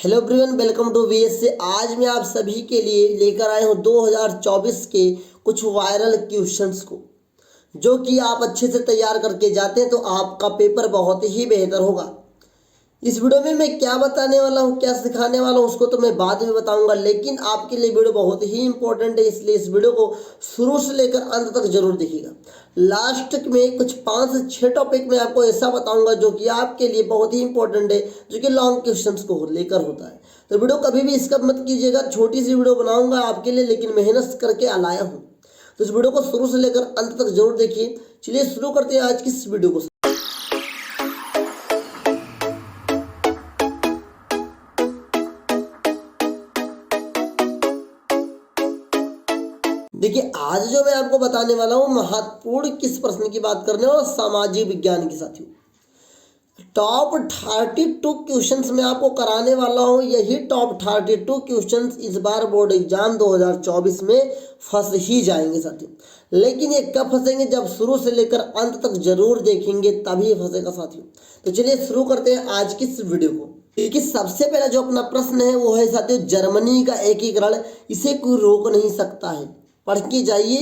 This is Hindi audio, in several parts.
Hello everyone, welcome to VS से। आज मैं आप सभी के लिए लेकर आया हूँ 2024 के कुछ वायरल क्वेश्चंस को, जो कि आप अच्छे से तैयार करके जाते हैं तो आपका पेपर बहुत ही बेहतर होगा। इस वीडियो में मैं क्या बताने वाला हूँ, क्या सिखाने वाला हूँ, उसको तो मैं बाद में बताऊंगा, लेकिन आपके लिए वीडियो बहुत ही इंपॉर्टेंट है, इसलिए इस वीडियो को शुरू से लेकर अंत तक जरूर देखिएगा। लास्ट में कुछ 5 से 6 टॉपिक मैं आपको ऐसा बताऊंगा जो कि आपके लिए बहुत ही इंपॉर्टेंट है, जो कि लॉन्ग क्वेश्चंस को लेकर होता है। तो वीडियो कभी भी स्किप मत कीजिएगा। छोटी सी वीडियो बनाऊंगा आपके लिए, लेकिन मेहनत करके लाया हूँ, तो इस वीडियो को शुरू से लेकर अंत तक जरूर देखिए। चलिए शुरू करते हैं आज की इस वीडियो को। देखिए, आज जो मैं आपको बताने वाला हूँ महत्वपूर्ण किस प्रश्न की बात करने वाला, सामाजिक विज्ञान की। साथियों, टॉप 32 क्वेश्चंस मैं आपको कराने वाला हूँ। यही टॉप 32 क्वेश्चंस इस बार बोर्ड एग्जाम 2024 में फंस ही जाएंगे साथियों। लेकिन ये कब फंसेंगे, जब शुरू से लेकर अंत तक जरूर देखेंगे तभी फंसेगा साथियों। तो चलिए शुरू करते हैं आज की इस वीडियो को। देखिए, सबसे पहला जो अपना प्रश्न है वो है साथियों, जर्मनी का एकीकरण, इसे कोई रोक नहीं सकता है। पढ़ के जाइए,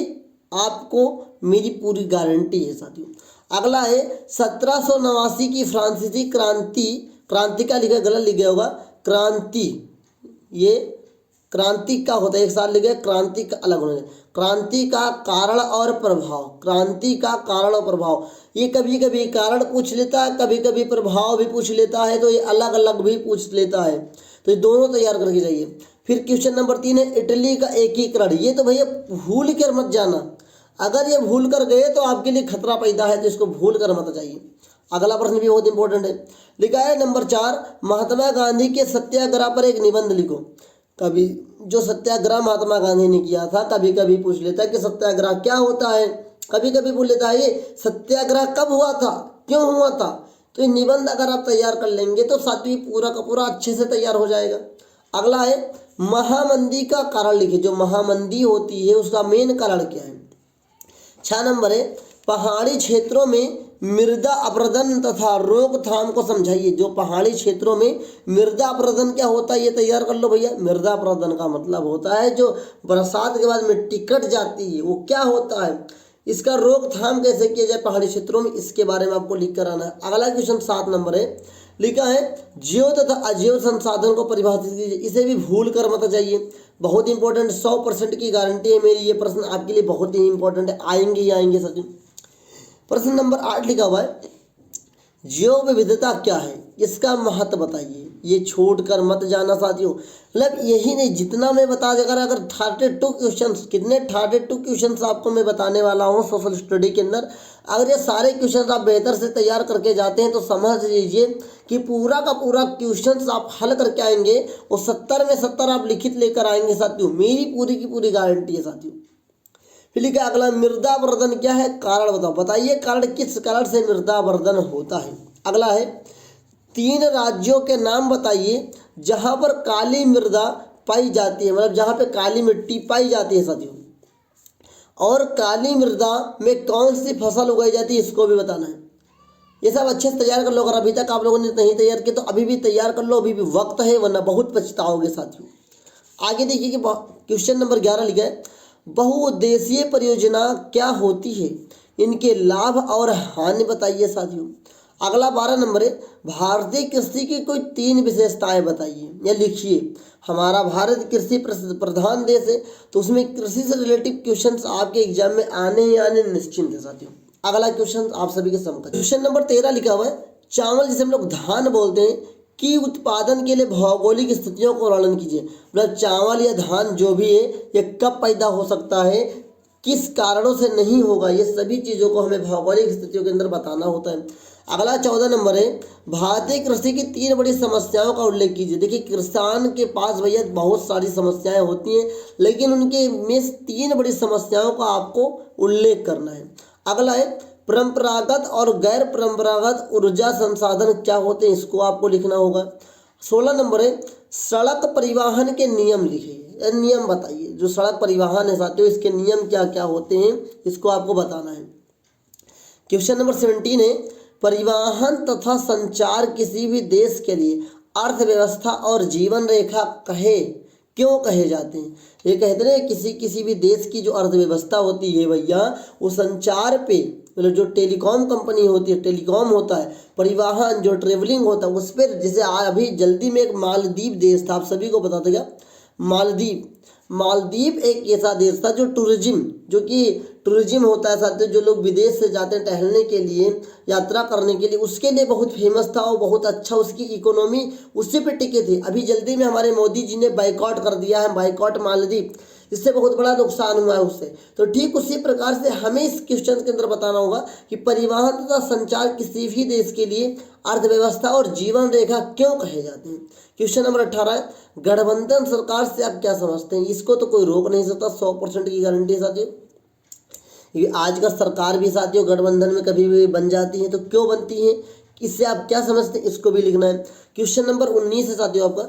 आपको मेरी पूरी गारंटी है साथियों। अगला है 1789 की फ्रांसीसी क्रांति, क्रांति का लिखा गलत लिख गया होगा, क्रांति, ये क्रांति का होता है, एक साल लिख गया, क्रांति का अलग होना है। क्रांति का कारण और प्रभाव, क्रांति का कारण और प्रभाव, ये कभी कभी कारण पूछ लेता है, कभी कभी प्रभाव भी पूछ लेता है, तो ये अलग अलग भी पूछ लेता है, तो ये दोनों तैयार करके जाइए। फिर क्वेश्चन नंबर 3 है इटली का एकीकरण। ये तो भैया भूल कर मत जाना, अगर ये भूल कर गए तो आपके लिए खतरा पैदा है, तो इसको भूल कर मत जाइए। अगला प्रश्न भी बहुत इंपॉर्टेंट है, लिखा है नंबर 4, महात्मा गांधी के सत्याग्रह पर एक निबंध लिखो। कभी जो सत्याग्रह महात्मा गांधी ने किया था, कभी कभी पूछ लेता है कि सत्याग्रह क्या होता है, कभी कभी पूछ लेता है ये सत्याग्रह कब हुआ था, क्यों हुआ था। तो ये निबंध अगर आप तैयार कर लेंगे तो साथी पूरा का पूरा अच्छे से तैयार हो जाएगा। अगला है महामंदी का कारण लिखिए। जो महामंदी होती है उसका मेन कारण क्या है। 6 नंबर है पहाड़ी क्षेत्रों में मृदा अपरदन तथा रोकथाम को समझाइए। जो पहाड़ी क्षेत्रों में मृदा अपरदन क्या होता है, ये तैयार कर लो भैया। मृदा अपरदन का मतलब होता है जो बरसात के बाद मिट्टी कट जाती है, वो क्या होता है, इसका रोकथाम कैसे किया जाए पहाड़ी क्षेत्रों में, इसके बारे में आपको लिख कर आना है। अगला क्वेश्चन 7 नंबर है, लिखा है जीव तथा अजीव संसाधन को परिभाषित कीजिए। इसे भी भूल कर मत जाइए, बहुत इंपॉर्टेंट, 100% की गारंटी है मेरी, ये प्रश्न आपके लिए बहुत ही इंपॉर्टेंट है, आएंगे ही आएंगे साथियों। प्रश्न नंबर 8 लिखा हुआ है जैव विविधता क्या है, इसका महत्व बताइए। ये छोड़ कर मत जाना साथियों। मतलब यही नहीं, जितना मैं बता देगा, अगर 32 क्वेश्चंस, कितने 32 क्वेश्चंस आपको मैं बताने वाला हूँ सोशल स्टडी के अंदर, अगर ये सारे क्वेश्चंस आप बेहतर से तैयार करके जाते हैं तो समझ लीजिए कि पूरा का पूरा क्वेश्चंस आप हल करके आएंगे, और 70 में 70 आप लिखित लेकर आएंगे साथियों, मेरी पूरी की पूरी गारंटी है साथियों। फिर लिखा अगला, मृदा अपरदन क्या है, कारण बताओ। बताइए कारण, किस कारण से मृदा अपरदन होता है। अगला है 3 राज्यों के नाम बताइए जहां पर काली मृदा पाई जाती है, मतलब जहां पे काली मिट्टी पाई जाती है साथियों, और काली मृदा में कौन सी फसल उगाई जाती है, इसको भी बताना है। ये सब अच्छे से तैयार कर लो। अगर अभी तक आप लोगों ने नहीं तैयार किया तो अभी भी तैयार कर लो, अभी भी वक्त है, वरना बहुत पछताओगे साथियों। आगे देखिए कि क्वेश्चन नंबर 11 लिखा है बहुउद्देशीय परियोजना क्या होती है, इनके लाभ और हानि बताइए साथियों। अगला 12 नंबर है भारतीय कृषि की कोई 3 विशेषताएं बताइए या लिखिए। हमारा भारत कृषि प्रधान देश है, तो उसमें कृषि से रिलेटिव क्वेश्चंस आपके एग्जाम में आने ही आने निश्चिंत है साथियों। अगला क्वेश्चन आप सभी के समक्ष, क्वेश्चन नंबर 13 लिखा हुआ है चावल, जिसे हम लोग धान बोलते हैं, की उत्पादन के लिए भौगोलिक स्थितियों को वर्णन कीजिए। मतलब चावल या धान जो भी है ये कब पैदा हो सकता है, किस कारणों से नहीं होगा, ये सभी चीज़ों को हमें भौगोलिक स्थितियों के अंदर बताना होता है। अगला 14 नंबर है भारतीय कृषि की 3 बड़ी समस्याओं का उल्लेख कीजिए। देखिए, किसान के पास भैया बहुत सारी समस्याएं होती हैं, लेकिन उनके में 3 बड़ी समस्याओं का आपको उल्लेख करना है। अगला है परंपरागत और गैर परंपरागत ऊर्जा संसाधन क्या होते हैं, इसको आपको लिखना होगा। 16 नंबर है सड़क परिवहन के नियम लिखिए, नियम बताइए। जो सड़क परिवहन है साथियों, इसके नियम क्या क्या होते हैं, इसको आपको बताना है। क्वेश्चन नंबर 17 है परिवहन तथा संचार किसी भी देश के लिए अर्थव्यवस्था और जीवन रेखा क्यों कहे जाते हैं? ये कहते हैं किसी भी देश की जो अर्थव्यवस्था होती है भैया, वो संचार पे मतलब जो टेलीकॉम कंपनी होती है, टेलीकॉम होता है, परिवहन जो ट्रेवलिंग होता है उस पर, जैसे अभी जल्दी में एक मालदीव देश था, आप सभी को पता था क्या? मालदीव एक ऐसा देश था जो टूरिज्म होता है साथियों, जो लोग विदेश से जाते हैं टहलने के लिए, यात्रा करने के लिए, उसके लिए बहुत फेमस था और बहुत अच्छा उसकी इकोनॉमी उसी पे टिके थे। अभी जल्दी में हमारे मोदी जी ने बाइकआउट कर दिया है, बाइकआउट मालदीव, इससे बहुत बड़ा नुकसान हुआ है उससे। तो ठीक उसी प्रकार से हमें इस क्वेश्चन के अंदर बताना होगा कि परिवहन तथा संचार किसी भी देश के लिए अर्थव्यवस्था और जीवन रेखा क्यों कहे जाते हैं। क्वेश्चन नंबर 18 है, गठबंधन सरकार से आप क्या समझते हैं? इसको तो कोई रोक नहीं सकता, 100% की गारंटी साथियों। ये आज का सरकार भी साथियों गठबंधन में कभी भी बन जाती है, तो क्यों बनती है, इससे आप क्या समझते हैं, इसको भी लिखना है। क्वेश्चन नंबर 19 है साथियों आपका,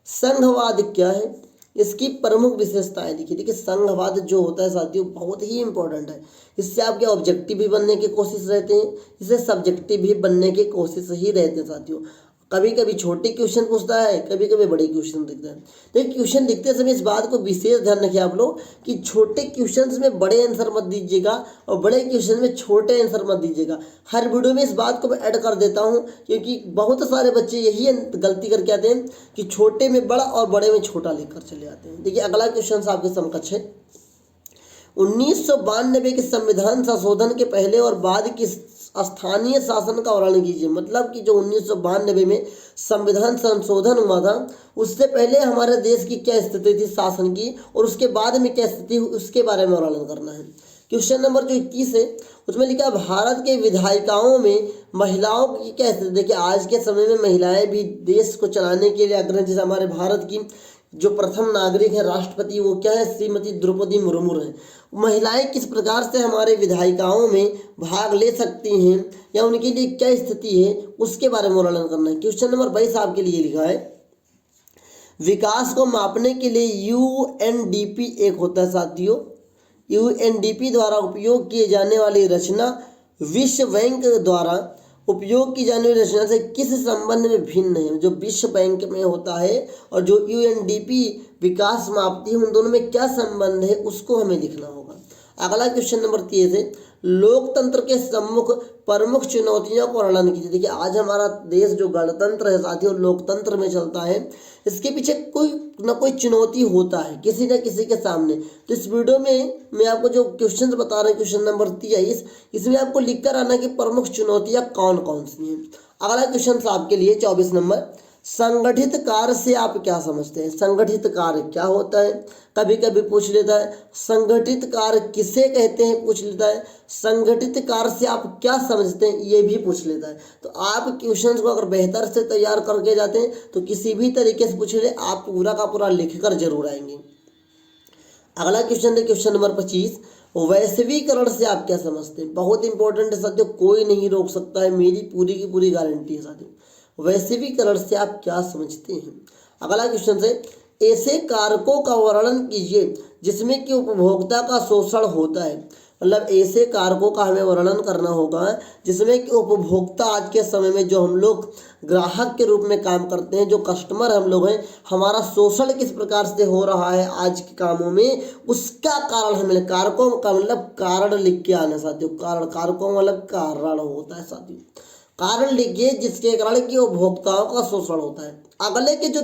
संघवाद क्या है? इसकी प्रमुख विशेषताएं लिखिए। देखिए संघवाद जो होता है साथियों बहुत ही इंपॉर्टेंट है, इससे आपके ऑब्जेक्टिव भी बनने की कोशिश रहते हैं, इससे सब्जेक्टिव भी बनने की कोशिश ही रहते हैं साथियों। कभी कभी छोटे क्वेश्चन पूछता है, कभी कभी बड़े क्वेश्चन दिखता है। तो क्वेश्चन लिखते समय इस बात को विशेष ध्यान रखिए आप लोग कि छोटे क्वेश्चंस में बड़े आंसर मत दीजिएगा और बड़े क्वेश्चन में छोटे आंसर मत दीजिएगा। हर वीडियो में इस बात को मैं ऐड कर देता हूं, क्योंकि बहुत सारे बच्चे यही गलती करके आते हैं कि छोटे में बड़ा और बड़े में छोटा लेकर चले आते हैं। देखिए अगला क्वेश्चन आपके समकक्ष है, 1992 के संविधान संशोधन के पहले और बाद की स्थानीय शासन का वर्णन कीजिए। मतलब कि जो 1992 में संविधान संशोधन हुआ था, उससे पहले हमारे देश की क्या स्थिति थी शासन की, और उसके बाद में क्या स्थिति हुई, उसके बारे में वर्णन करना है। क्वेश्चन नंबर जो 21 है उसमें लिखा भारत के विधायिकाओं में महिलाओं की क्या स्थिति। देखिए आज के समय में महिलाएं भी देश को चलाने के लिए अग्रणी, जैसे हमारे भारत की जो प्रथम नागरिक है राष्ट्रपति, वो क्या है, श्रीमती द्रौपदी मुर्मू है। महिलाएं किस प्रकार से हमारे विधायिकाओं में भाग ले सकती हैं या उनके लिए क्या स्थिति है, उसके बारे में वर्णन करना है। क्वेश्चन नंबर 22 आपके लिए लिखा है, विकास को मापने के लिए यूएनडीपी एक होता है साथियों। यूएनडीपी द्वारा उपयोग किए जाने वाली रचना विश्व बैंक द्वारा उपयोग की जाने वाली रचना से किस संबंध में भिन्न है? जो विश्व बैंक में होता है और जो यूएनडीपी विकास मापती है, उन दोनों में क्या संबंध है, उसको हमें लिखना होगा। अगला क्वेश्चन नंबर 23 है, लोकतंत्र के सम्मुख प्रमुख चुनौतियों को वर्णन कीजिए। देखिए आज हमारा देश जो गणतंत्र है साथियों, लोकतंत्र में चलता है, इसके पीछे कोई ना कोई चुनौती होता है किसी न किसी के सामने। तो इस वीडियो में मैं आपको जो क्वेश्चन बता रहा हूँ, क्वेश्चन नंबर 23, इसमें आपको लिख कर आना कि प्रमुख चुनौतियाँ कौन कौन सी हैं। अगला क्वेश्चन आपके लिए 24 नंबर, संगठित कार्य से आप क्या समझते हैं? संगठित कार्य क्या होता है, कभी कभी पूछ लेता है। संगठित कार्य किसे कहते हैं, पूछ लेता है। संगठित कार्य से आप क्या समझते हैं, ये भी पूछ लेता है। तो आप क्वेश्चंस को अगर बेहतर से तैयार करके जाते हैं तो किसी भी तरीके से पूछ ले, आप पूरा का पूरा लिख कर जरूर आएंगे। अगला क्वेश्चन है क्वेश्चन नंबर 25, वैश्वीकरण से आप क्या समझते हैं? बहुत इंपॉर्टेंट है साथियों, कोई नहीं रोक सकता है, मेरी पूरी की पूरी गारंटी है साथियों। वैश्वीकरण से आप क्या समझते हैं? अगला क्वेश्चन है, ऐसे कारकों का वर्णन कीजिए जिसमें कि उपभोक्ता का शोषण होता है। मतलब ऐसे कारकों का हमें वर्णन करना होगा जिसमें कि उपभोक्ता, आज के समय में जो हम लोग ग्राहक के रूप में काम करते हैं, जो कस्टमर हम लोग हैं, हमारा शोषण किस प्रकार से हो रहा है आज के कामों में, उसका कारण हमें, कारकों का मतलब कारण लिख के आना साथियों। कारकों मतलब कारण होता है साथियों, कारण लिखिए जिसके कारण कि उपभोक्ताओं का शोषण होता है। अगले के जो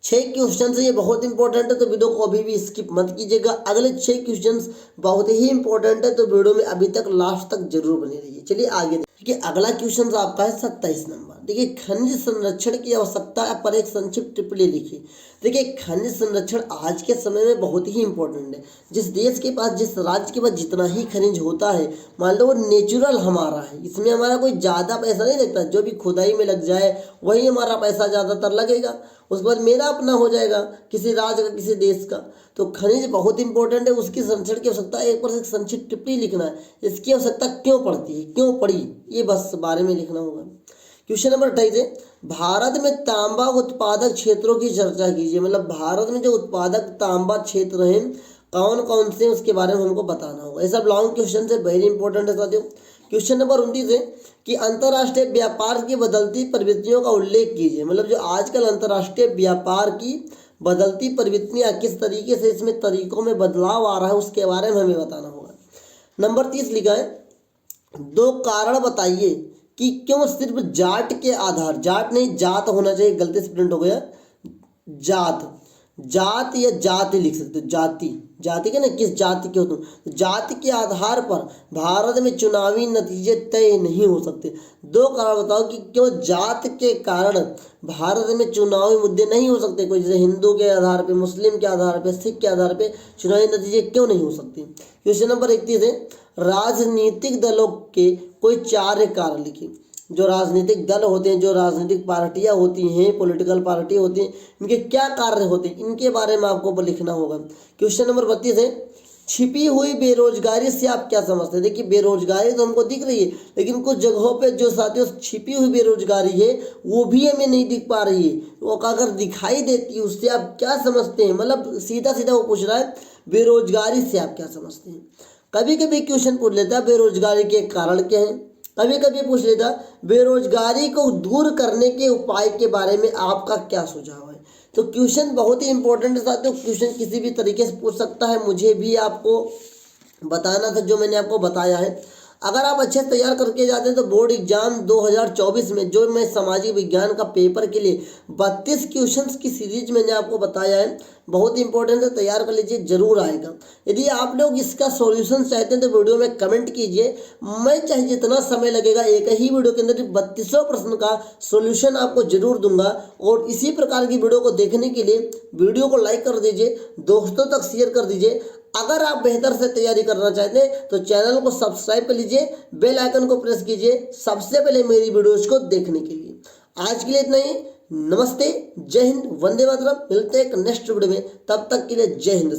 6 क्वेश्चन है ये बहुत इंपॉर्टेंट है, तो वीडियो को अभी भी स्किप मत कीजिएगा। अगले 6 क्वेश्चन बहुत ही इंपॉर्टेंट है, तो वीडियो में अभी तक लास्ट तक जरूर बने रहिए। चलिए आगे देखिए, अगला क्वेश्चन आपका है 27 नंबर। देखिए खनिज संरक्षण की आवश्यकता पर एक संक्षिप्त टिप्पणी लिखिए। देखिए खनिज संरक्षण आज के समय में बहुत ही इंपॉर्टेंट है। जिस देश के पास, जिस राज्य के पास जितना ही खनिज होता है, मान लो वो नेचुरल हमारा है, इसमें हमारा कोई ज़्यादा पैसा नहीं लगता, जो भी खुदाई में लग जाए वही हमारा पैसा ज़्यादातर लगेगा, उसके बाद मेरा अपना हो जाएगा, किसी राज्य का, किसी देश का। तो खनिज बहुत इंपॉर्टेंट है, उसकी संरक्षण की आवश्यकता, एक पर एक संक्षिप्त टिप्पणी लिखना है, इसकी आवश्यकता क्यों पड़ती है, क्यों पड़ी, ये बस बारे में लिखना होगा। क्वेश्चन नंबर 28 है, भारत में तांबा उत्पादक क्षेत्रों की चर्चा कीजिए। मतलब भारत में जो उत्पादक तांबा क्षेत्र हैं कौन कौन से, उसके बारे में हमको बताना होगा। ये सब लॉन्ग क्वेश्चन है, वेरी इंपॉर्टेंट है साथियों। क्वेश्चन नंबर 29 है, कि अंतर्राष्ट्रीय व्यापार की बदलती प्रवृत्तियों का उल्लेख कीजिए। मतलब जो आजकल अंतर्राष्ट्रीय व्यापार की बदलती प्रवृत्तियां किस तरीके से इसमें तरीकों में बदलाव आ रहा है उसके बारे में हमें बताना होगा। नंबर 30 लिखा है, 2 कारण बताइए कि क्यों सिर्फ जाट के आधार, जाट नहीं जात होना चाहिए, गलती से प्रिंट हो गया, जात, जात या जाति लिख सकते हो, जाति, जाति के ना किस जाति के हो तुम, जाति के आधार पर भारत में चुनावी नतीजे तय नहीं हो सकते। 2 कारण बताओ कि क्यों जात के कारण भारत में चुनावी मुद्दे नहीं हो सकते। कोई जैसे हिंदू के आधार पे, मुस्लिम के आधार पे, सिख के आधार पे चुनावी नतीजे क्यों नहीं हो सकते। क्वेश्चन नंबर 31 है, राजनीतिक दलों के कोई 4 कारण लिखिए। जो राजनीतिक दल होते हैं, जो राजनीतिक पार्टियां होती हैं, पॉलिटिकल पार्टी होती हैं, इनके क्या कार्य होते हैं, इनके बारे में आपको लिखना होगा। क्वेश्चन नंबर 32 है, छिपी हुई बेरोजगारी से आप क्या समझते हैं। देखिए बेरोजगारी तो हमको दिख रही है, लेकिन कुछ जगहों पे जो साथियों छिपी हुई बेरोजगारी है वो भी हमें नहीं दिख पा रही है। वो अगर दिखाई देती है उससे आप क्या समझते हैं। मतलब सीधा सीधा वो पूछ रहा है बेरोजगारी से आप क्या समझते हैं। कभी कभी क्वेश्चन पूछ लेता है बेरोजगारी के कारण क्या है, कभी कभी पूछ लेता बेरोजगारी को दूर करने के उपाय के बारे में आपका क्या सुझाव है। तो क्वेश्चन बहुत ही इंपॉर्टेंट है साथियों, क्वेश्चन किसी भी तरीके से पूछ सकता है, मुझे भी आपको बताना था जो मैंने आपको बताया है। अगर आप अच्छे से तैयार करके जाते हैं तो बोर्ड एग्जाम 2024 में जो मैं सामाजिक विज्ञान का पेपर के लिए 32 क्वेश्चंस की सीरीज मैंने आपको बताया है, बहुत इंपॉर्टेंट है, तैयार कर लीजिए, जरूर आएगा। यदि आप लोग इसका सॉल्यूशन चाहते हैं तो वीडियो में कमेंट कीजिए, मैं चाहे जितना समय लगेगा एक ही वीडियो के अंदर 3200 प्रश्न का सॉल्यूशन आपको जरूर दूंगा। और इसी प्रकार की वीडियो को देखने के लिए वीडियो को लाइक कर दीजिए, दोस्तों तक शेयर कर दीजिए। अगर आप बेहतर से तैयारी करना चाहते हैं तो चैनल को सब्सक्राइब कर लीजिए, बेल आइकन को प्रेस कीजिए सबसे पहले मेरी वीडियोज को देखने के लिए। आज के लिए इतना ही, नमस्ते, जय हिंद, वंदे मातरम। मिलते हैं एक नेक्स्ट वीडियो में, तब तक के लिए जय हिंद।